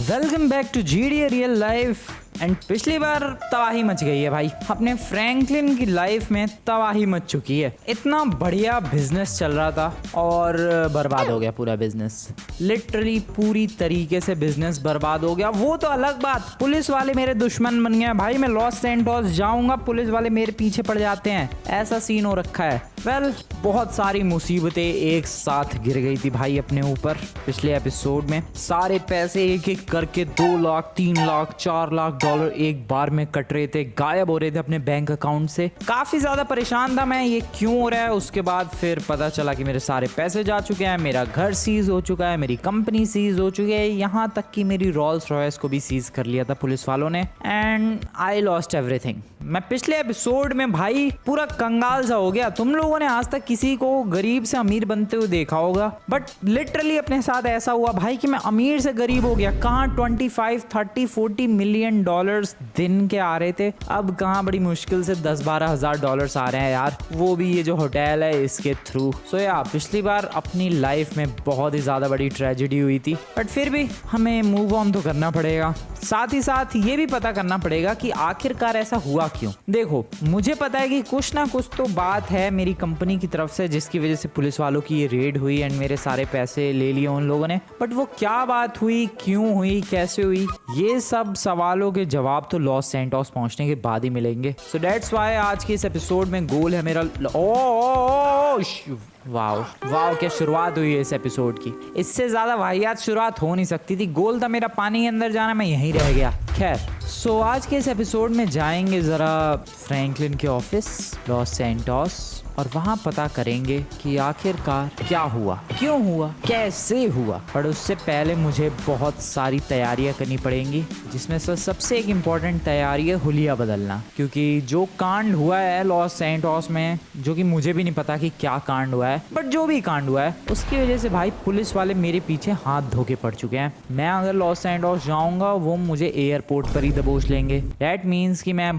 Welcome back to GD real life. And पिछली बार तबाही मच गई है भाई, अपने फ्रैंकलिन की लाइफ में तबाही मच चुकी है। इतना बढ़िया बिजनेस चल रहा था और बर्बाद हो गया पूरा बिजनेस। लिटरली पूरी तरीके से बिजनेस बर्बाद हो गया। वो तो अलग बात, पुलिस वाले मेरे दुश्मन बन गए भाई। मैं लॉस सैंटोस जाऊंगा, पुलिस वाले मेरे पीछे पड़ जाते हैं, ऐसा सीन हो रखा है। वेल, बहुत सारी मुसीबतें एक साथ गिर गई थी भाई अपने ऊपर। पिछले एपिसोड में सारे पैसे एक एक करके 2 लाख 3 लाख 4 लाख डॉलर एक बार में कट रहे थे, गायब हो रहे थे अपने बैंक अकाउंट से। काफी ज्यादा परेशान था मैं, ये क्यों हो रहा है। उसके बाद फिर पता चला कि मेरे सारे पैसे जा चुके हैं, मेरा घर सीज हो चुका है, मेरी कंपनी सीज हो चुकी है, यहाँ तक कि मेरी रोल्स रॉयस को भी सीज कर लिया था पुलिस वालों ने। And I lost everything. मैं पिछले एपिसोड में भाई पूरा कंगाल सा हो गया। तुम लोगों ने आज तक किसी को गरीब से अमीर बनते हुए देखा होगा, बट लिटरली अपने साथ ऐसा हुआ भाई कि मैं अमीर से गरीब हो गया। कहाँ 25, 30, 40 मिलियन डॉलर्स दिन के आ रहे थे, अब कहाँ बड़ी मुश्किल से 10-12 हजार डॉलर्स आ रहे हैं यार, वो भी ये जो होटल है इसके थ्रू। सो यार पिछली बार अपनी लाइफ में बहुत ही ज्यादा बड़ी ट्रेजेडी हुई थी, बट फिर भी हमें मूव ऑन तो करना पड़ेगा। साथ ही साथ ये भी पता करना पड़ेगा कि आखिरकार ऐसा हुआ क्यों। देखो, मुझे पता है कि कुछ ना कुछ तो बात है मेरी कंपनी की तरफ से जिसकी वजह से पुलिस वालों की ये रेड हुई एंड मेरे सारे पैसे ले लिए उन लोगों ने। बट वो क्या बात हुई, क्यों हुई, कैसे हुई, ये सब सवालों के जवाब तो लॉस सैंटोस पहुंचने के बाद ही मिलेंगे। सो दैट्स व्हाई आज के इस एपिसोड में गोल है मेरा वाओ वाओ, क्या शुरुआत हुई है इस एपिसोड की। इससे ज्यादा वाहियात शुरुआत हो नहीं सकती थी। गोल था मेरा पानी के अंदर जाना, मैं यहीं रह गया। खैर, सो आज के इस एपिसोड में जाएंगे जरा फ्रैंकलिन के ऑफिस लॉस सैंटोस और वहाँ पता करेंगे कि आखिरकार क्या हुआ, क्यों हुआ, कैसे हुआ। पर उससे पहले मुझे बहुत सारी तैयारियां करनी पड़ेंगी, जिसमें से सबसे एक इम्पॉर्टेंट तैयारी है हुलिया बदलना। क्योंकि जो कांड हुआ है लॉस सैंटोस में, जो कि मुझे भी नहीं पता कि क्या कांड हुआ है, बट जो भी कांड हुआ है उसकी वजह से भाई पुलिस वाले मेरे पीछे हाथ धो के पड़ चुके हैं। मैं अगर लॉस सैंटोस जाऊंगा वो मुझे एयरपोर्ट पर ही दबोच लेंगे। दैट मीन्स कि मैं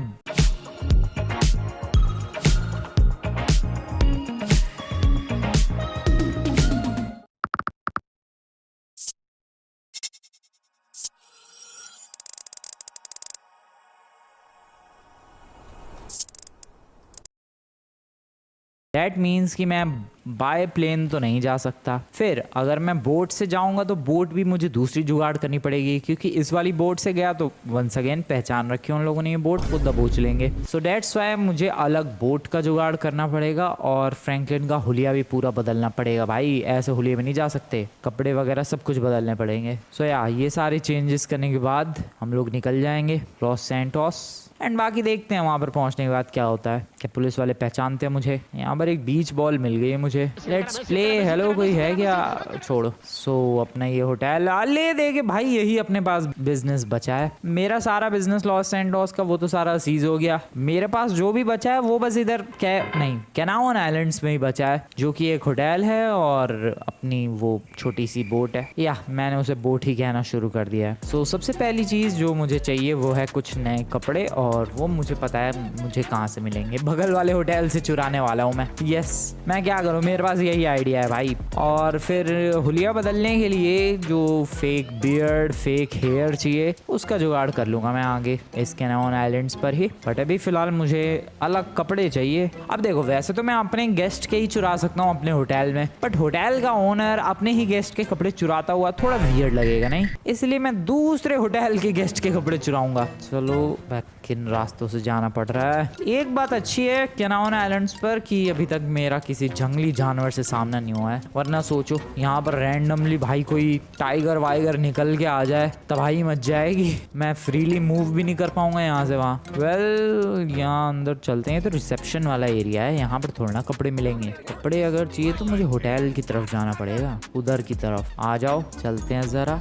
दैट मीन्स कि मैं बाय प्लेन तो नहीं जा सकता। फिर अगर मैं बोट से जाऊंगा तो बोट भी मुझे दूसरी जुगाड़ करनी पड़ेगी, क्योंकि इस वाली बोट से गया तो वंस अगेन पहचान रखी उन लोगों ने, ये बोट को दबोच लेंगे। सो दैट्स व्हाई मुझे अलग बोट का जुगाड़ करना पड़ेगा और फ्रैंकलिन का हुलिया भी पूरा बदलना पड़ेगा भाई। ऐसे हुलिये में नहीं जा सकते, कपड़े वगैरह सब कुछ बदलने पड़ेंगे। सो यार ये सारे चेंजेस करने के बाद हम लोग निकल जाएंगे लॉस सैंटोस एंड बाकी देखते हैं वहाँ पर पहुँचने के बाद क्या होता है। क्या पुलिस वाले पहचानते हैं मुझे? यहाँ पर एक बीच बॉल मिल गई है मुझे। Let's play. हेलो, कोई है क्या? छोड़ो। सो अपना ये होटल ले देखे भाई, यही अपने पास बिजनेस बचा है। मेरा सारा बिजनेस लॉस सैंटोस का वो तो सारा सीज हो गया। मेरे पास जो भी बचा है वो बस इधर कैनावन आइलैंड्स में ही बचा है, जो कि एक होटल है और अपनी वो छोटी सी बोट है। या मैंने उसे बोट ही कहना शुरू कर दिया है। सो सबसे पहली चीज जो मुझे चाहिए वो है कुछ नए कपड़े, और वो मुझे पता है मुझे कहाँ से मिलेंगे। बगल वाले होटल से चुराने वाला हूँ मैं। यस, मैं क्या करूँ, मेरे पास यही आइडिया है भाई। और फिर हुलिया बदलने के लिए जो फेक बियर्ड फेक हेयर चाहिए उसका जुगाड़ कर लूंगा मैं आगे इस कैनावन आइलैंड्स पर ही। बट अभी फिलहाल मुझे अलग कपड़े चाहिए। अब देखो, वैसे तो मैं अपने गेस्ट के ही चुरा सकता हूँ अपने होटल में, बट होटल का ओनर अपने ही गेस्ट के कपड़े चुराता हुआ थोड़ा वियर्ड लगेगा नहीं, इसलिए मैं दूसरे होटल के गेस्ट के कपड़े चुराऊंगा। चलो, किन रास्तों से जाना पड़ रहा है। एक बात अच्छी है कैनावन आइलैंड्स पर कि अभी तक मेरा किसी जंगली जानवर से सामना नहीं हुआ है, वरना सोचो यहाँ पर रैंडमली भाई कोई टाइगर वाइगर निकल के आ जाए, तबाही मच जाएगी। मैं फ्रीली मूव भी नहीं कर पाऊंगा यहाँ से वहाँ। वेल, यहाँ अंदर चलते हैं। तो रिसेप्शन वाला एरिया है, यहाँ पर थोड़ा ना कपड़े मिलेंगे। कपड़े अगर चाहिए तो मुझे होटल की तरफ जाना पड़ेगा, उधर की तरफ। आ जाओ, चलते हैं जरा।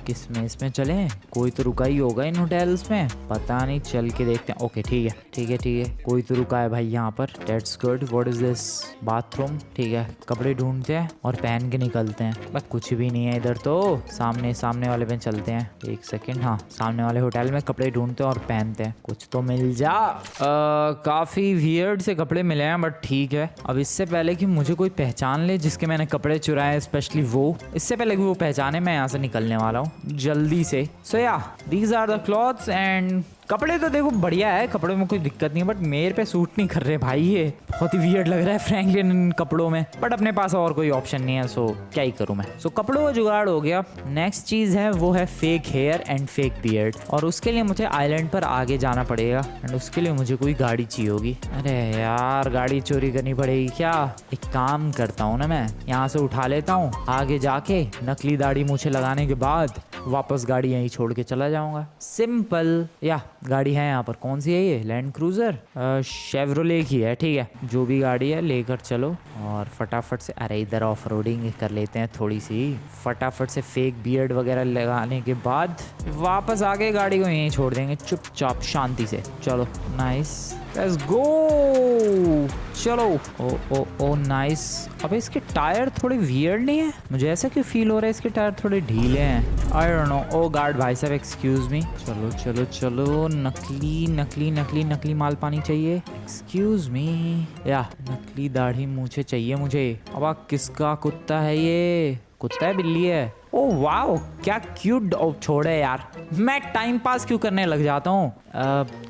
किस में, इसमें चलें? कोई तो रुका ही होगा इन होटल्स में, पता नहीं, चल के देखते हैं। ओके, ठीक है, कोई तो रुका है भाई यहाँ पर। That's good. What is this? Bathroom. ठीक है, कपड़े ढूंढते हैं और पहन के निकलते हैं। बस कुछ भी नहीं है इधर तो। सामने वाले पे चलते हैं। एक सेकंड, हाँ सामने वाले होटल में कपड़े ढूंढते हैं और पहनते हैं, कुछ तो मिल जा। काफी वियर्ड से कपड़े मिले हैं बट ठीक है। अब इससे पहले कि मुझे कोई पहचान ले जिसके मैंने कपड़े चुराए, स्पेशली वो, इससे पहले कि वो पहचाने, मैं यहाँ से निकलने वाला हूँ जल्दी से। So yeah these are the clothes and कपड़े तो देखो बढ़िया है, कपड़ों में कोई दिक्कत नहीं है, बट मेरे पे सूट नहीं कर रहे भाई। ये बहुत ही वियर्ड लग रहा है फ्रैंकलिन इन कपड़ों में, बट अपने पास और कोई ऑप्शन नहीं है, सो क्या ही करूं मैं। सो कपड़ों का जुगाड़ हो गया। नेक्स्ट चीज है वो है fake hair and fake beard, और उसके लिए मुझे आइलैंड पर आगे जाना पड़ेगा एंड उसके लिए मुझे कोई गाड़ी चाहिए होगी। अरे यार गाड़ी चोरी करनी पड़ेगी क्या? एक काम करता हूँ ना, मैं यहाँ से उठा लेता हूँ, आगे जाके नकली दाढ़ी मूछें लगाने के बाद वापस गाड़ी यहीं छोड़ के चला जाऊंगा। सिंपल। या गाड़ी है यहाँ पर, कौन सी है ये? लैंड क्रूजर, शेवरोले की है। ठीक है, जो भी गाड़ी है लेकर चलो और फटाफट से, अरे इधर ऑफ रोडिंग कर लेते हैं थोड़ी सी। फटाफट से फेक बियर्ड वगैरह लगाने के बाद वापस आके गाड़ी को यहीं छोड़ देंगे चुपचाप शांति से। चलो नाइस, लेट्स गो। चलो ओ ओ ओ नाइस। अबे इसके टायर थोड़े वियर्ड नहीं है? मुझे ऐसा क्यों फील हो रहा है इसके टायर थोड़े ढीले हैं। I don't know. ओ गार्ड भाई साहब एक्सक्यूज मी। चलो चलो चलो, नकली नकली नकली नकली माल पानी चाहिए। Excuse me. या नकली दाढ़ी मूछें चाहिए मुझे। अब किसका कुत्ता है ये? कुत्ता है बिल्ली है? ओ वाओ क्या क्यूट। ओ छोड़े यार, मैं टाइम पास क्यों करने लग जाता हूँ।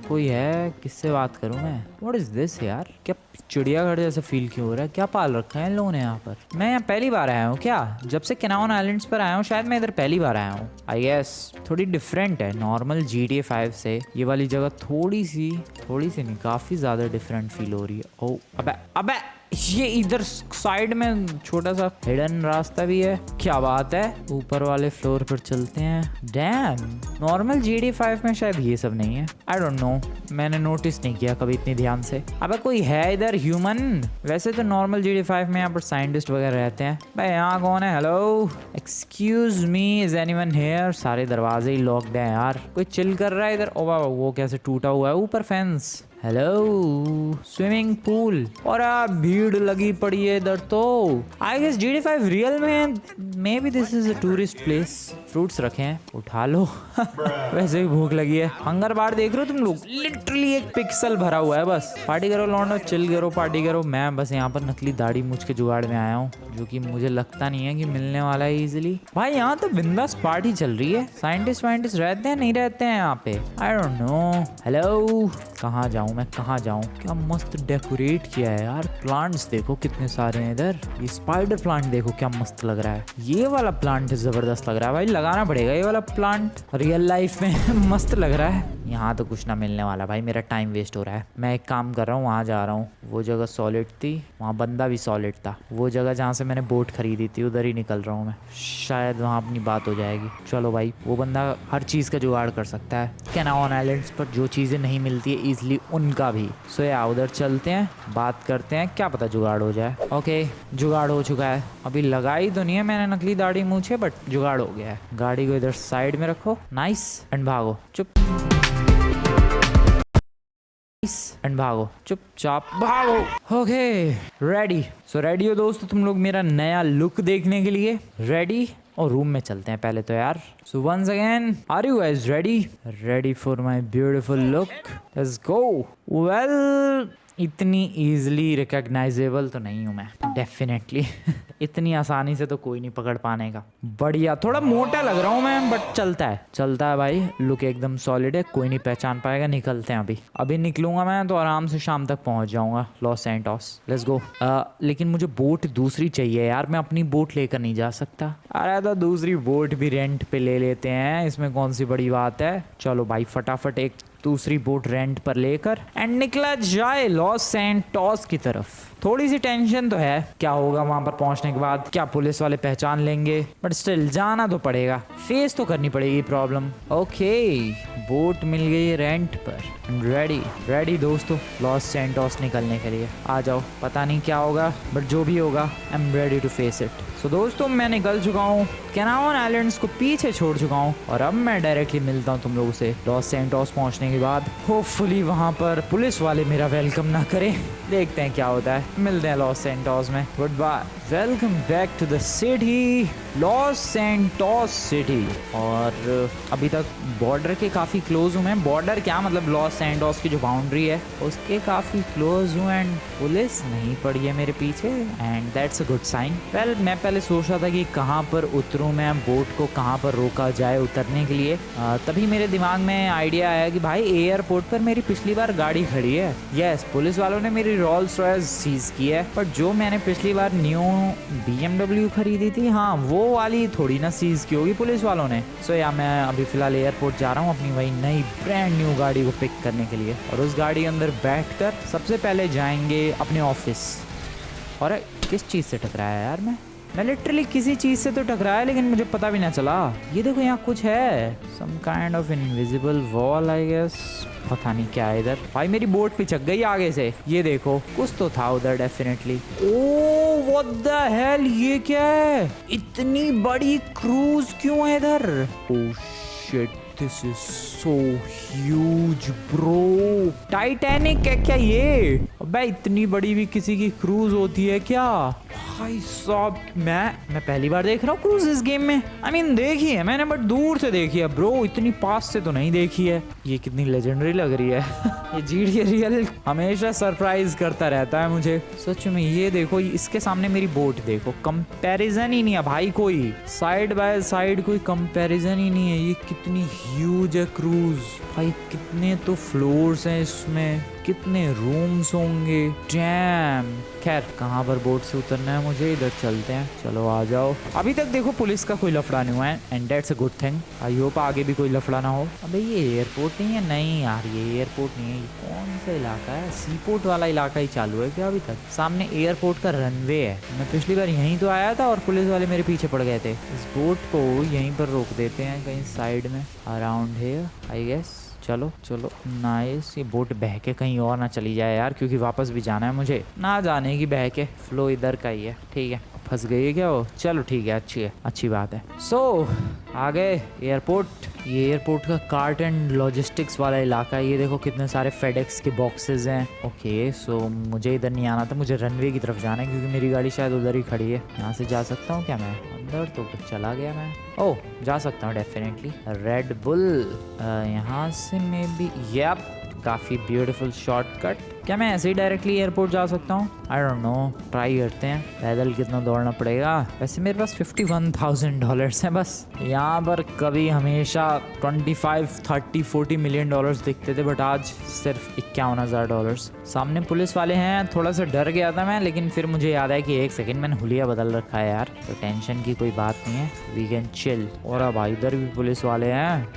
कोई है, किससे बात करूँ मैं? व्हाट इज दिस यार? क्या चिड़ियाघर जैसा फील क्यों हो रहा है? क्या पाल रखा है इन लोगों ने यहाँ पर? मैं यहाँ पहली बार आया हूँ क्या? जब से केनावन आइलैंड्स पर आया हूँ शायद मैं इधर पहली बार आया हूँ। आई गेस थोड़ी डिफरेंट है नॉर्मल GTA 5 से। ये वाली जगह थोड़ी सी नहीं, काफी ज्यादा डिफरेंट फील हो रही है। ओ अबे ये इधर साइड में छोटा सा हिडन रास्ता भी है। क्या बात है, ऊपर वाले फ्लोर पर चलते हैं। डैम, नॉर्मल GTA 5 में शायद ये सब नहीं है। आई डोंट नो, मैंने नोटिस नहीं किया कभी इतनी ध्यान से। अबे कोई है इधर ह्यूमन? वैसे तो नॉर्मल GTA 5 में यहाँ पर साइंटिस्ट वगैरह रहते हैं। भाई यहाँ कौन है? Hello excuse me, is anyone here? सारे दरवाजे ही लॉक्ड हैं यार। कोई चिल कर रहा है इधर? ओ बाबा वो कैसे टूटा हुआ है ऊपर फेंस। हेलो स्विमिंग पूल, और भीड़ लगी पड़ी है इधर तो। आई गेस GTA 5 रियल में may be this is a tourist place. Fruits रखे हैं, उठा लो। वैसे भी भूख लगी है। हंगर बार देख रहे हो तुम लोग? लिटरली एक पिक्सल भरा हुआ है बस। पार्टी करो लौंडो, चिल करो, पार्टी करो। मैं बस यहाँ पर नकली दाढ़ी मूछ के जुगाड़ में आया हूँ, जो कि मुझे लगता नहीं है कि मिलने वाला है इजीली। भाई यहाँ तो बिंदास पार्टी चल रही है। साइंटिस्ट वाइंटिस्ट रहते हैं नहीं रहते हैं यहाँ पे? I don't know. हेलो कहाँ जाऊँ मैं, कहाँ जाऊँ? क्या मस्त डेकोरेट किया है यार। प्लांट्स देखो कितने सारे हैं इधर। ये स्पाइडर प्लांट देखो क्या मस्त लग रहा है। ये वाला प्लांट जबरदस्त लग रहा है भाई, लगाना पड़ेगा ये वाला प्लांट रियल लाइफ में। मस्त लग रहा है। यहाँ तो कुछ ना मिलने वाला भाई, मेरा टाइम वेस्ट हो रहा है। मैं एक काम कर रहा हूँ, वहाँ जा रहा हूँ। वो जगह सॉलिड थी, वहाँ बंदा भी सॉलिड था। वो जगह जहाँ से मैंने बोट खरीदी थी उधर ही निकल रहा हूँ मैं, शायद वहाँ अपनी बात हो जाएगी। चलो भाई, वो बंदा हर चीज़ का जुगाड़ कर सकता है। केनावन आइलैंड्स पर जो चीज़ें नहीं मिलती है ईजिली उनका भी। सो या उधर चलते हैं, बात करते हैं, क्या पता जुगाड़ हो जाए। ओके जुगाड़ हो चुका है। अभी लगाई तो नहीं है मैंने नकली दाढ़ी मूछे, बट जुगाड़ हो गया है। गाड़ी को इधर साइड में रखो, नाइस, एंड भागो चुप एंड भागो, चुपचाप भागो। Okay ready. सो रेडी हो दोस्तों तुम लोग मेरा नया लुक देखने के लिए? रेडी? और रूम में चलते हैं पहले तो यार। So once again, are you guys ready for my beautiful look? Let's go. Well इतनी इजीली रिकॉग्नाइजेबल तो नहीं हूँ मैं, डेफिनेटली। इतनी आसानी से तो कोई नहीं पकड़ पाने का। बढ़िया, थोड़ा मोटा लग रहा हूँ मैं, बट चलता है भाई। लुक एकदम सॉलिड है, कोई नहीं पहचान पाएगा। निकलते हैं अभी निकलूंगा मैं तो आराम से शाम तक पहुंच जाऊंगा लॉस सैंटोस। Let's go. लेकिन मुझे बोट दूसरी चाहिए यार, मैं अपनी बोट लेकर नहीं जा सकता। अरे तो दूसरी बोट भी रेंट पे ले लेते हैं, इसमें कौन सी बड़ी बात है। चलो भाई फटाफट एक दूसरी बोट रेंट पर लेकर एंड निकला जाए लॉस सैंटोस की तरफ। थोड़ी सी टेंशन तो है, क्या होगा वहां पर पहुंचने के बाद, क्या पुलिस वाले पहचान लेंगे, बट स्टिल जाना तो पड़ेगा, फेस तो करनी पड़ेगी प्रॉब्लम। ओके बोट मिल गई रेंट पर। रेडी दोस्तों लॉस सैंटोस निकलने के लिए। आ जाओ, पता नहीं क्या होगा बट जो भी होगा I am ready to face it. So दोस्तों मैं निकल चुका हूँ, केनावन आइलैंड्स को पीछे छोड़ चुका हूँ और अब मैं डायरेक्टली मिलता हूँ तुम लोगों से लॉस सैंटोस पहुँचने के बाद। होपफुली वहाँ पर पुलिस वाले मेरा वेलकम ना करें, देखते हैं क्या होता है। मिलते हैं लॉस सैंटोस में। Goodbye. Welcome back to the city, Los Santos city. और अभी तक बॉर्डर के काफ़ी क्लोज हूँ मैं। बॉर्डर क्या मतलब लॉस सैंटोस की जो बाउंड्री है उसके काफ़ी क्लोज हूँ एंड पुलिस नहीं पड़ी है मेरे पीछे and that's a good sign. Well मैं पहले सोच रहा था कि कहाँ पर उतरूँ मैं, बोट को कहाँ पर रोका जाए उतरने के लिए। तभी मेरे दिमाग में आइडिया आया कि भाई एयरपोर्ट पर मेरी पिछली बार गाड़ी खड़ी है। यस, पुलिस वालों ने मेरी रोल्स रॉयस सीज की है, बट जो मैंने पिछली बार न्यू BMW खरीदी थी, हाँ वो वाली थोड़ी ना सीज की होगी पुलिस वालों ने। सो या मैं अभी फिलहाल एयरपोर्ट जा रहा हूँ अपनी वही नई ब्रांड न्यू गाड़ी को पिक करने के लिए और उस गाड़ी के अंदर बैठकर सबसे पहले जाएंगे अपने ऑफिस। और किस चीज़ से टकराया यार मैं लिटरली किसी चीज़ से तो टकराया लेकिन मुझे पता भी ना चला। ये देखो यहाँ कुछ है, some kind of invisible wall I guess, पता नहीं क्या है इधर। भाई मेरी बोट पिचक गई आगे से, ये देखो कुछ तो था उधर definitely. Oh what the hell, ये क्या है? इतनी बड़ी क्रूज क्यों है इधर? Oh shit, this is so huge bro. Titanic है क्या ये? अबे इतनी बड़ी भी किसी की क्रूज होती है क्या? भाई साहब मैं पहली बार देख रहा हूँ क्रूज इस गेम में। आई मीन देखी है मैंने बट दूर से देखी है ब्रो, इतनी पास से तो नहीं देखी है। ये कितनी लेजेंडरी लग रही है। ये GTA रियल हमेशा सरप्राइज करता रहता है मुझे सच में। ये देखो इसके सामने मेरी बोट देखो, कंपैरिजन ही नहीं है भाई, कोई साइड बाय साइड कोई कंपैरिजन ही नहीं है। ये कितनी ह्यूज है क्रूज भाई, कितने तो फ्लोर्स हैं इसमें, कितने रूम्स होंगे। डैम। खैर कहाँ पर बोट से उतरना है मुझे, इधर चलते हैं। चलो आ जाओ। अभी तक देखो पुलिस का कोई लफड़ा नहीं हुआ है and that's a good thing. I hope आगे भी कोई लफड़ा ना हो। अबे ये एयरपोर्ट नहीं है? नहीं यार ये एयरपोर्ट नहीं है। ये कौन सा इलाका है? सीपोर्ट वाला इलाका ही चालू है क्या अभी तक? सामने एयरपोर्ट का रनवे है। मैं पिछली बार यहीं तो आया था और पुलिस वाले मेरे पीछे पड़ गए थे। इस बोट को यहीं पर रोक देते हैं कहीं साइड में, अराउंड हियर आई गेस। चलो चलो नाइस। ये बोट बह के कहीं और ना चली जाए यार, क्योंकि वापस भी जाना है मुझे। ना जाने की बह के, फ्लो इधर का ही है। ठीक है, फंस गई है क्या वो? चलो ठीक है, अच्छी बात है। सो आ गए एयरपोर्ट। ये एयरपोर्ट का कार्ट एंड लॉजिस्टिक्स वाला इलाका है। ये देखो कितने सारे फेडेक्स के बॉक्सेस हैं। ओके सो मुझे इधर नहीं आना था, मुझे रनवे की तरफ जाना है क्योंकि मेरी गाड़ी शायद उधर ही खड़ी है। यहाँ से जा सकता हूँ क्या मैं अंदर? तो चला गया मैं। ओह जा सकता हूँ डेफिनेटली। रेड बुल यहाँ से मे बी, यप काफ़ी ब्यूटीफुल शॉर्टकट। क्या मैं ऐसे ही डायरेक्टली एयरपोर्ट जा सकता हूँ? आई डोंट नो, ट्राई करते हैं। पैदल कितना दौड़ना पड़ेगा? वैसे मेरे पास $51,000 है बस। यहाँ पर कभी हमेशा 25, 30, 40 मिलियन डॉलर्स दिखते थे बट आज सिर्फ $51,000। सामने पुलिस वाले हैं, थोड़ा सा डर गया था मैं, लेकिन फिर मुझे याद है कि एक सेकंड मैंने हुलिया बदल रखा है यार, तो टेंशन की कोई बात नहीं है, वी कैन चिल। और अब भाई इधर भी पुलिस वाले हैं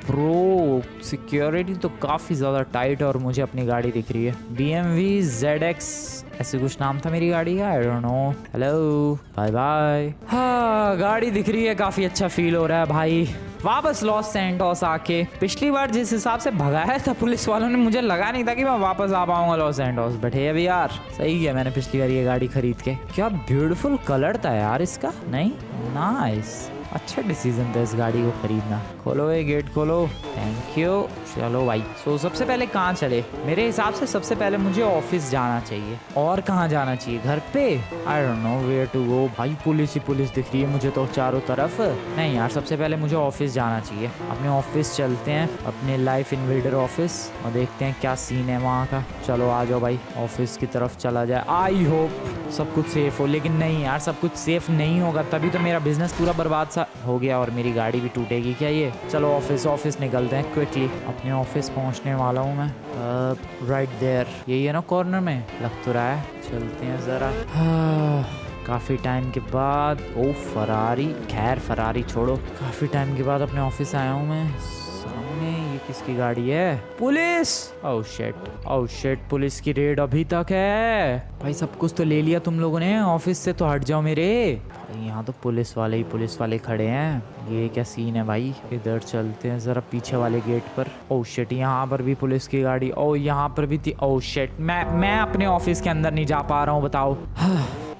ब्रो। सिक्योरिटी तो काफ़ी ज़्यादा टाइट और मुझे अपनी गाड़ी दिख रही है, BMW ZX ऐसे कुछ नाम था मेरी गाड़ी का, I don't know. Hello bye bye. हाँ गाड़ी दिख रही है, काफ़ी अच्छा फील हो रहा है भाई। वापस लॉस सैंटोस आके, पिछली बार जिस हिसाब से भगाया था पुलिस वालों ने, मुझे लगा नहीं था कि मैं वापस आ पाऊंगा लॉस सैंटोस। बट है अभी यार, सही किया मैंने पिछली बार ये गाड़ी खरीद के। क्या ब्यूटीफुल कलर था यार इसका, नहीं? नाइस, अच्छा डिसीजन था इस गाड़ी को खरीदना। खोलो ये गेट खोलो, थैंक यू। चलो भाई, सो सबसे पहले कहाँ चले? मेरे हिसाब से सबसे पहले मुझे ऑफिस जाना चाहिए। और कहाँ जाना चाहिए? घर पे? I don't know where to go. भाई पुलिस ही पुलिस दिख रही है मुझे तो चारों तरफ। नहीं यार, सबसे पहले मुझे ऑफिस जाना चाहिए। अपने ऑफिस चलते हैं, अपने लाइफ इन्वेडर ऑफिस, और देखते हैं क्या सीन है वहाँ का। चलो आ जाओ भाई, ऑफिस की तरफ चला जाए। आई होप सब कुछ सेफ हो, लेकिन नहीं यार सब कुछ सेफ नहीं होगा, तभी तो मेरा बिजनेस पूरा बर्बाद सा हो गया और मेरी गाड़ी भी टूटेगी क्या ये? चलो ऑफिस निकलते हैं क्विकली। अपने ऑफिस पहुंचने वाला हूँ मैं। राइट देयर, यही है ना कॉर्नर में, लग तो रहा है। चलते हैं ज़रा। काफ़ी टाइम के बाद, ओ फरारी, खैर फरारी छोड़ो, काफ़ी टाइम के बाद अपने ऑफिस आया हूँ मैं। सामने ये किसकी गाड़ी है? पुलिस! ओह शिट, पुलिस की रेड अभी तक है। भाई सब कुछ तो ले लिया तुम लोगों ने, ऑफिस से तो हट जाओ मेरे। यहाँ तो पुलिस वाले खड़े हैं। ये क्या सीन है भाई? इधर चलते हैं ज़रा पीछे वाले गेट पर। ओह शिट, यहाँ पर भी पुलिस की गाड़ी। ओह यहाँ पर भी थी। ओह शिट, मैं अपने ऑफिस के अंदर नहीं जा पा रहा हूँ, बताओ।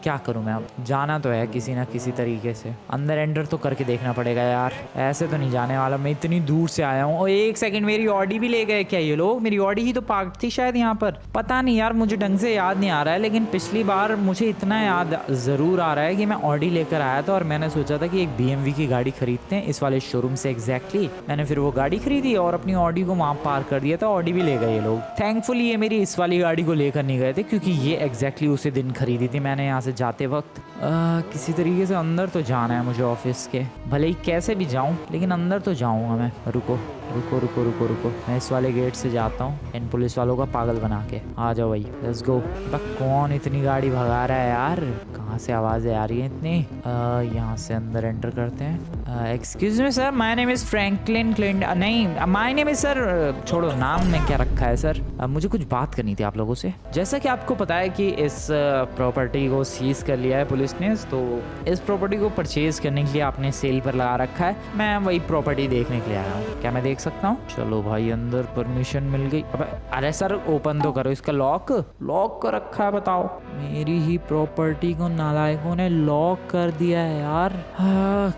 क्या करूं मैं अब? जाना तो है किसी ना किसी तरीके से, अंदर एंटर तो करके देखना पड़ेगा यार, ऐसे तो नहीं जाने वाला। मैं इतनी दूर से आया हूँ। और एक सेकंड, मेरी ऑडी भी ले गए क्या ये लोग? मेरी ऑडी ही तो पार्क थी शायद यहाँ पर, पता नहीं यार, मुझे ढंग से याद नहीं आ रहा है। लेकिन पिछली बार मुझे इतना याद ज़रूर आ रहा है कि मैं ऑडी लेकर आया था और मैंने सोचा था कि एक BMW की गाड़ी खरीदते हैं इस वाले शोरूम से। एग्जैक्टली मैंने फिर वो गाड़ी खरीदी और अपनी ऑडी को वहाँ पार्क कर दिया था। ऑडी भी ले गए ये लोग। थैंकफुली ये मेरी इस वाली गाड़ी को लेकर नहीं गए थे, क्योंकि ये एग्जैक्टली उसी दिन खरीदी थी मैंने यहाँ से जाते वक्त। किसी तरीके से अंदर तो जाना है मुझे ऑफिस के, भले ही कैसे भी जाऊँ, लेकिन अंदर तो जाऊँगा मैं। रुको रुको रुको रुको रुको, मैं इस वाले गेट से जाता हूँ इन पुलिस वालों का पागल बना के। आ जाओ भाई, लेट्स गो। कौन इतनी गाड़ी भगा रहा है यार? कहाँ से आवाज़ें आ रही हैं इतनी? यहाँ से अंदर एंटर करते हैं। Excuse me sir, my name is Franklin Clint. नहीं, माय नेम इज़ सर, छोड़ो नाम ने क्या रखा है सर। मुझे कुछ बात करनी थी आप लोगों से। जैसा कि आपको पता है कि इस प्रॉपर्टी को सीज कर लिया है पुलिस ने, तो इस प्रॉपर्टी को परचेज करने के लिए आपने सेल पर लगा रखा है। मैं वही प्रॉपर्टी देखने के लिए आया हूँ, क्या मैं देख सकता हूँ? चलो भाई, अंदर परमिशन मिल गई। अरे सर, ओपन तो करो इसका। लॉक कर रखा है, बताओ। मेरी ही प्रॉपर्टी को नालायकों ने लॉक कर दिया है यार।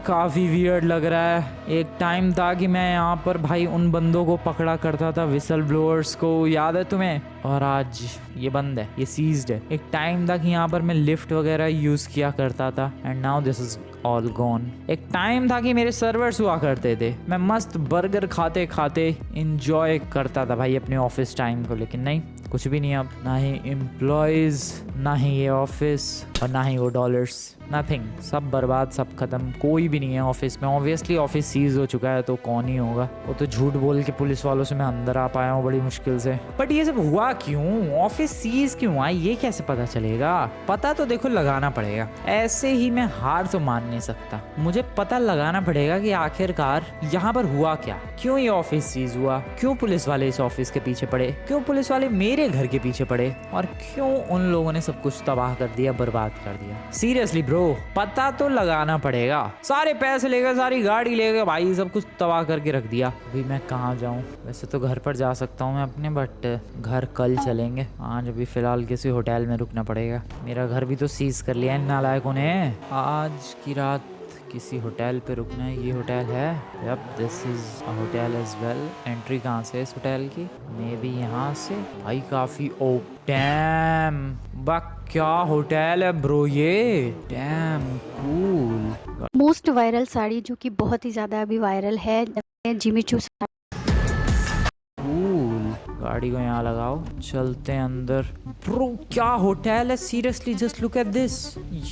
काफी वियर्ड लग रहा है। एक टाइम था कि मैं यहाँ पर भाई उन बंदों को पकड़ा करता था, विसल ब्लोअर्स को, याद है तुम्हें? और आज ये बंद है, ये सीज्ड है। एक टाइम था कि यहाँ पर मैं लिफ्ट वगैरह यूज किया करता था, and now this is all gone. एक टाइम था कि मेरे सर्वर्स हुआ करते थे, मैं मस्त बर्गर खाते खाते इंजॉय करता था भाई अपने ऑफिस टाइम को। लेकिन नहीं, कुछ भी नहीं अब, ना ही एम्प्लॉयज, ना ही ये ऑफिस, और ना ही वो डॉलर्स, नथिंग। सब बर्बाद, सब खत्म, कोई भी नहीं है ऑफिस में। ऑब्वियसली ऑफिस सीज हो चुका है, तो कौन ही होगा? वो तो झूठ बोल के पुलिस वालों से मैं अंदर आ पाया हूँ बड़ी मुश्किल से। बट ये सब हुआ क्यों? ऑफिस सीज क्यों हुआ, ये कैसे पता चलेगा? पता तो देखो लगाना पड़ेगा, ऐसे ही मैं हार तो मान नहीं सकता। मुझे पता लगाना पड़ेगा कि आखिरकार यहाँ पर हुआ क्या, क्यों ये ऑफिस सीज हुआ, क्यों पुलिस वाले इस ऑफिस के पीछे पड़े, क्यों पुलिस वाले मेरे घर के पीछे पड़े, और क्यों उन लोगों ने सब कुछ तबाह कर दिया, बर्बाद कर दिया। सीरियसली ब्रो, पता तो लगाना पड़ेगा। सारे पैसे ले गए, सारी गाड़ी ले गए भाई, सब कुछ तबाह करके रख दिया। अभी मैं कहाँ जाऊँ? वैसे तो घर पर जा सकता हूँ मैं अपने, बट घर कल चलेंगे। आज अभी फिलहाल किसी होटल में रुकना पड़ेगा। मेरा घर भी तो सीज कर लिया इन नालायकों ने। आज की रात किसी होटल पे रुकना है। ये होटल है, yup, this is a hotel as well. Entry कहाँ से इस होटल की? मे बी यहाँ से। भाई काफी, ओ डैम, क्या होटल है ब्रो ये, damn cool. Most viral sari जो कि बहुत ही ज्यादा अभी वायरल है, जिमी चू। गाड़ी को यहाँ लगाओ, चलते हैं अंदर। ब्रो क्या होटल है, seriously just look at this.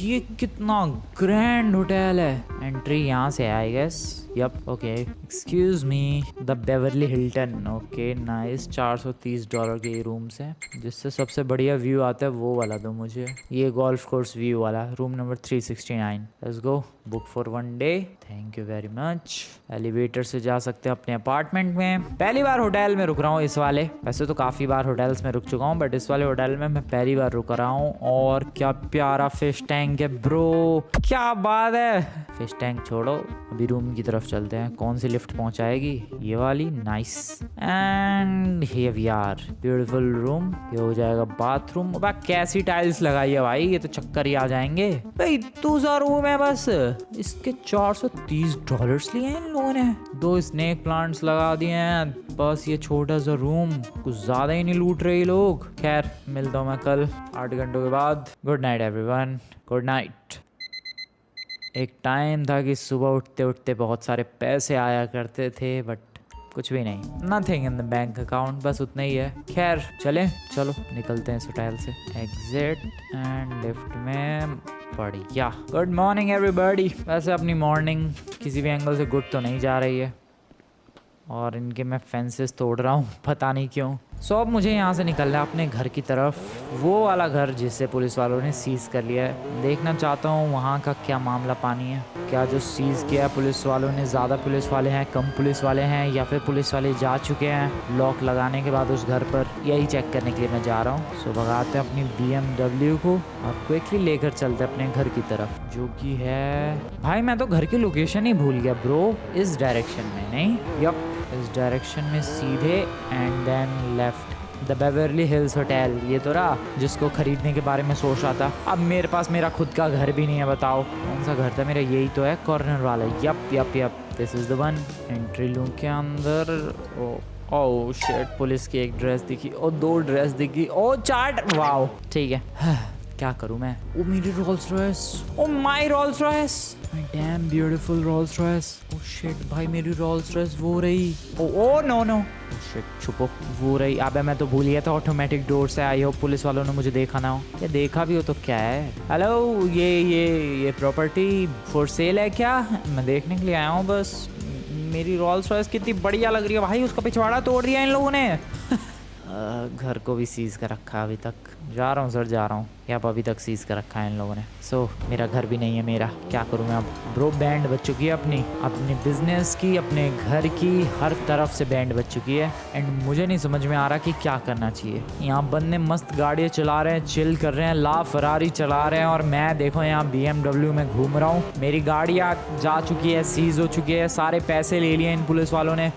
ये कितना ग्रैंड होटल है। एंट्री यहाँ से है I guess. Yup, okay. Excuse me, the Beverly Hilton. Okay nice. $430 के रूम्स हैं, जिससे सबसे बढ़िया व्यू आता है वो वाला दो मुझे। ये गोल्फ कोर्स व्यू वाला, room number 369। Let's go, book for 1 day. Thank you very much. Elevator से जा सकते हैं अपने अपार्टमेंट में। पहली बार होटल में रुक रहा हूँ इस वाले, वैसे तो काफ़ी बार होटल्स में रुक चुका हूँ, बट इस वाले होटल में मैं पहली बार रुक रहा हूँ। और क्या प्यारा फिश टैंक है ब्रो, क्या बात है। फिश टैंक छोड़ो, अभी रूम की तरफ चलते हैं। कौन सी लिफ्ट पहुंचाएगी? ये वाली, nice. And here we are, beautiful room. ये हो जाएगा बाथरूम। अब कैसी टाइल्स लगाई है भाई, ये तो चक्कर ही आ जाएंगे भाई। इतना सा रूम है बस, इसके $430 लिए हैं इन लोगों ने। 2 स्नेक प्लांट्स लगा दिए हैं, बस ये छोटा सा रूम। कुछ ज्यादा ही नहीं लूट रहे लोग। खैर, मिलता हूँ मैं कल 8 घंटों के बाद। Good night everyone, good night. एक टाइम था कि सुबह उठते उठते बहुत सारे पैसे आया करते थे, बट कुछ भी नहीं, nothing in the bank account, बस उतना ही है। खैर चलो निकलते हैं इस होटल से। एग्जिट एंड लिफ्ट में, बढ़िया। Good morning everybody. वैसे अपनी मॉर्निंग किसी भी एंगल से गुड तो नहीं जा रही है, और इनके मैं फेंसेस तोड़ रहा हूँ, पता नहीं क्यों। सो अब मुझे यहाँ से निकलना है अपने घर की तरफ, वो वाला घर जिसे पुलिस वालों ने सीज कर लिया है। देखना चाहता हूँ वहाँ का क्या मामला पानी है। क्या जो सीज किया है पुलिस वालों ने, ज़्यादा पुलिस वाले हैं, कम पुलिस वाले हैं, या फिर पुलिस वाले जा चुके हैं लॉक लगाने के बाद उस घर पर? यही चेक करने के लिए मैं जा रहा हूँ। सो भगाते हैं अपनी BMW को और क्विकली लेकर चलते हैं अपने घर की तरफ, जो कि है, भाई मैं तो घर की लोकेशन ही भूल गया ब्रो। इस डायरेक्शन में नहीं, यप, इस डायरेक्शन में सीधे and then left. The Beverly Hills hotel, ये तो रहा जिसको खरीदने के बारे में सोच रहा था। अब मेरे पास मेरा खुद का घर भी नहीं है, बताओ कौन सा घर था मेरा, यही तो है कॉर्नर वाला। Yup yup yup, this is the one. Entry लूँ के अंदर। ओह शिट, पुलिस की एक ड्रेस दिखी और 2 ड्रेस दिखी, ओ 4, वाओ ठीक है। क्या करूं मैं? ओ मेरी Rolls Royce, oh my Rolls Royce, my dam beautiful Rolls Royce. Oh shit भाई, मेरी रोल्स रॉयस वो रही। ओ नो नो शिट, छुपो, वो रही। अबे मैं तो भूल गया था ऑटोमेटिक डोर से। आई होप पुलिस वालों ने मुझे देखा ना हो, या देखा भी हो तो क्या है। हेलो, ये प्रॉपर्टी फॉर सेल है क्या? मैं देखने के लिए आया हूँ बस। मेरी रोल्स रॉयस कितनी बढ़िया लग रही है भाई, उसका पिछवाड़ा तोड़ दिया इन लोगों ने। घर को भी सीज कर रखा है अभी तक। जा रहा हूँ सर, जा रहा हूँ। यहाँ पर अभी तक सीज कर रखा है इन लोगों ने। मेरा घर भी नहीं है मेरा, क्या करूँ मैं अब? ब्रो बैंड बज चुकी है अपनी बिजनेस की, अपने घर की, हर तरफ से बैंड बज चुकी है। एंड मुझे नहीं समझ में आ रहा कि क्या करना चाहिए। यहाँ बंदे मस्त गाड़ियाँ चला रहे हैं, चिल कर रहे हैं, ला फरारी चला रहे हैं, और मैं देखो यहाँ BMW में घूम रहा हूँ। मेरी गाड़ियाँ जा चुकी है, सीज हो चुकी है, सारे पैसे ले लिए इन पुलिस वालों ने।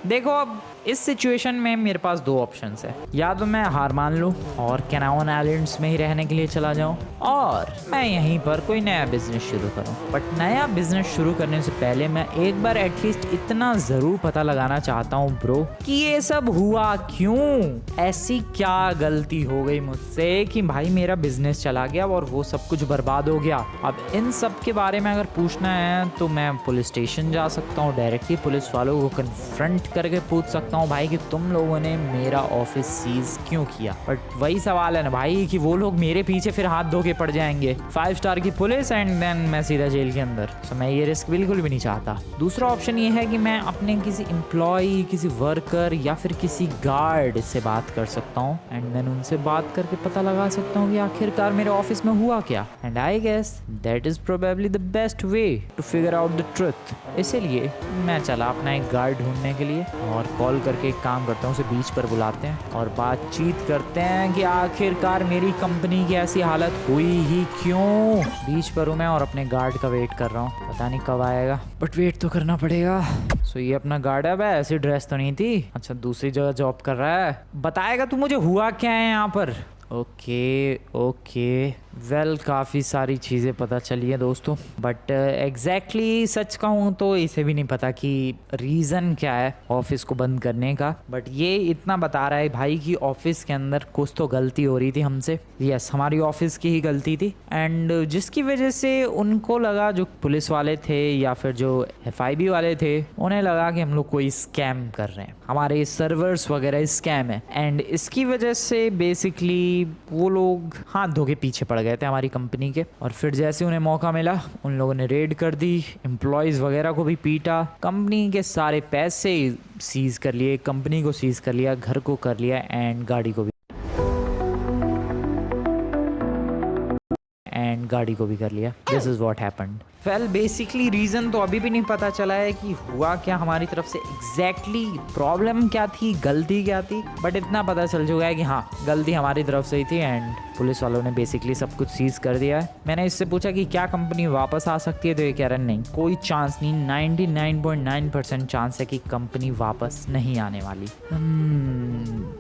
देखो अब इस सिचुएशन में मेरे पास 2 ऑप्शंस है। या तो मैं हार मान लूँ और कैनान आइलैंड्स में ही रहने के लिए चला जाऊँ, और मैं यहीं पर कोई नया बिजनेस शुरू करूँ। बट नया बिजनेस शुरू करने से पहले मैं एक बार एटलीस्ट इतना ज़रूर पता लगाना चाहता हूँ ब्रो कि ये सब हुआ क्यों, ऐसी क्या गलती हो गई मुझसे कि भाई मेरा बिजनेस चला गया और वो सब कुछ बर्बाद हो गया। अब इन सब के बारे में अगर पूछना है तो मैं पुलिस स्टेशन जा सकता हूँ, डायरेक्टली पुलिस वालों को कन्फ्रंट करके पूछ सकता हूँ भाई कि तुम लोगों ने मेरा ऑफिस सीज क्यों किया। बट वही सवाल है ना भाई कि वो लोग मेरे पीछे फिर हाथ धो के पड़ जाएंगे, 5 स्टार की पुलिस, एंड देन मैं सीधा जेल के अंदर। तो मैं ये रिस्क बिल्कुल भी नहीं चाहता। दूसरा ऑप्शन ये है कि मैं अपने किसी एम्प्लॉय, किसी वर्कर या फिर किसी गार्ड से बात कर सकता हूँ, एंड देन उनसे बात करके पता लगा सकता हूँ कि आखिरकार मेरे ऑफिस में हुआ क्या। And I guess that is probably the best way to figure out the truth. इसीलिए मैं चला अपना एक गार्ड ढूंढने के लिए, और कॉल करके एक काम करता हूँ, उसे बीच पर बुलाते हैं और बातचीत करते हैं कि आखिरकार मेरी कंपनी की ऐसी हालत हुई ही क्यों। बीच पर हूँ मैं और अपने गार्ड का वेट कर रहा हूँ, पता नहीं कब आएगा, बट वेट तो करना पड़ेगा। ये अपना गार्ड है, ऐसी ड्रेस तो नहीं थी। अच्छा, दूसरी जगह जॉब कर रहा है। बताएगा तू मुझे हुआ क्या है यहाँ पर? ओके वेल, काफ़ी सारी चीज़ें पता चली है दोस्तों, बट एग्जैक्टली सच कहूँ तो इसे भी नहीं पता कि रीज़न क्या है ऑफिस को बंद करने का। बट ये इतना बता रहा है भाई कि ऑफिस के अंदर कुछ तो गलती हो रही थी हमसे। यस, हमारी ऑफिस की ही गलती थी, एंड जिसकी वजह से उनको लगा, जो पुलिस वाले थे या फिर जो FIB वाले थे, उन्हें लगा कि हम लोग कोई स्कैम कर रहे हैं, हमारे सर्वर्स वगैरह स्कैम है। एंड इसकी वजह से बेसिकली वो लोग हाथ धो के पीछे पड़ गए थे हमारी कंपनी के, और फिर जैसे उन्हें मौका मिला उन लोगों ने रेड कर दी, एम्प्लॉयज़ वगैरह को भी पीटा, कंपनी के सारे पैसे सीज कर लिए, कंपनी को सीज कर लिया, घर को कर लिया, एंड गाड़ी को भी कर लिया। This is what happened. Well basically reason तो अभी भी नहीं पता चला है कि हुआ क्या हमारी तरफ से, एग्जैक्टली प्रॉब्लम क्या थी, गलती क्या थी, बट इतना पता चल चुका है कि हाँ, गलती हमारी तरफ से ही थी, एंड पुलिस वालों ने बेसिकली सब कुछ सीज कर दिया है। मैंने इससे पूछा कि क्या कंपनी वापस आ सकती है, तो ये कह रहा है नहीं, कोई चांस नहीं, 99.9% चांस है कि कंपनी वापस नहीं आने वाली।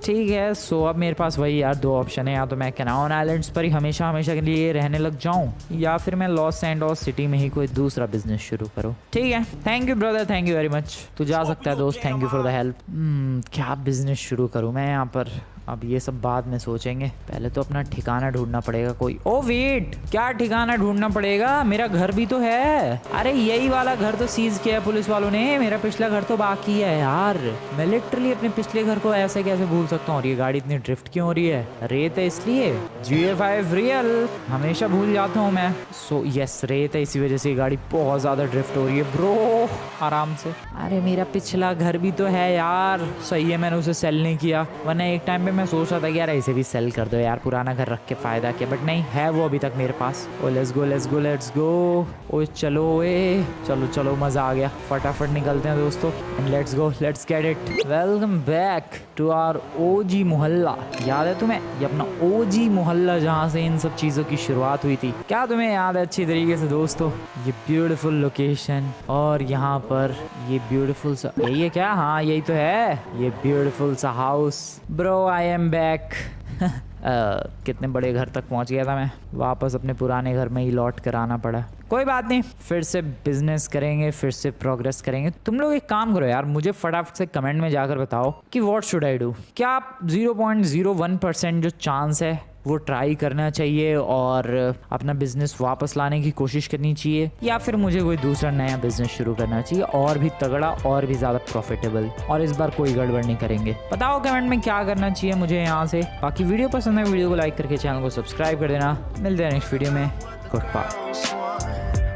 ठीक है, सो अब मेरे पास वही यार 2 ऑप्शन है, या तो मैं कैनान आइलैंड्स पर ही हमेशा के लिए रहने लग जाऊं, या फिर मैं लॉस एंजल्स सिटी में ही कोई दूसरा बिजनेस शुरू करो। ठीक है, thank you brother, thank you very much. तू जा सकता है दोस्त, thank you for the help. क्या बिजनेस शुरू करूं मैं यहाँ पर? अब ये सब बाद में सोचेंगे, पहले तो अपना ठिकाना ढूंढना पड़ेगा कोई। ओ वेट, क्या ठिकाना ढूंढना पड़ेगा? मेरा घर भी तो है। अरे यही वाला घर तो सीज किया है पुलिस वालों ने, मेरा पिछला घर तो बाकी है यार। मैं लिटरली अपने पिछले घर को ऐसे कैसे भूल सकता हूँ? और ये गाड़ी इतनी ड्रिफ्ट क्यों हो रही है? रेत है इसलिए, GTA 5 रियल, हमेशा भूल जाता हूँ मैं। सो यस, रेत है, इसी वजह से ये गाड़ी बहुत ज्यादा ड्रिफ्ट हो रही है ब्रो, आराम से। अरे मेरा पिछला घर भी तो है यार, सही है मैंने उसे सेल नहीं किया, वरना एक टाइम पे मैं सोच रहा था कि यार इसे भी सेल कर दो यार, पुराना घर रख के फायदा क्या, बट नहीं है वो अभी तक मेरे पास। Oh let's go let's go let's go. ओ चलो चलो चलो, मजा आ गया। फटाफट निकलते हैं दोस्तों and let's go, let's get it. Welcome back to our OG mohalla. याद है तुम्हें ये अपना ओजी मोहल्ला जहाँ से इन सब चीज़ों की शुरुआत हुई थी? क्या तुम्हें याद है अच्छी तरीके से दोस्तों? ये ब्यूटीफुल लोकेशन और यहाँ पर ये ब्यूटीफुल सा, यही है क्या? हाँ यही तो है, ये ब्यूटीफुल सा house. Bro I am back. कितने बड़े घर तक पहुंच गया था मैं, वापस अपने पुराने घर में ही लौट कर आना पड़ा। कोई बात नहीं, फिर से बिजनेस करेंगे, फिर से प्रोग्रेस करेंगे। तुम लोग एक काम करो यार, मुझे फटाफट से कमेंट में जाकर बताओ कि व्हाट शुड आई डू। क्या 0.01% जो चांस है वो ट्राई करना चाहिए और अपना बिजनेस वापस लाने की कोशिश करनी चाहिए, या फिर मुझे कोई दूसरा नया बिजनेस शुरू करना चाहिए और भी तगड़ा और भी ज़्यादा प्रॉफिटेबल, और इस बार कोई गड़बड़ नहीं करेंगे? बताओ कमेंट में क्या करना चाहिए मुझे यहाँ से। बाकी वीडियो पसंद है वीडियो को लाइक करके चैनल को सब्सक्राइब कर देना। मिलते हैं नेक्स्ट वीडियो में। Good bye.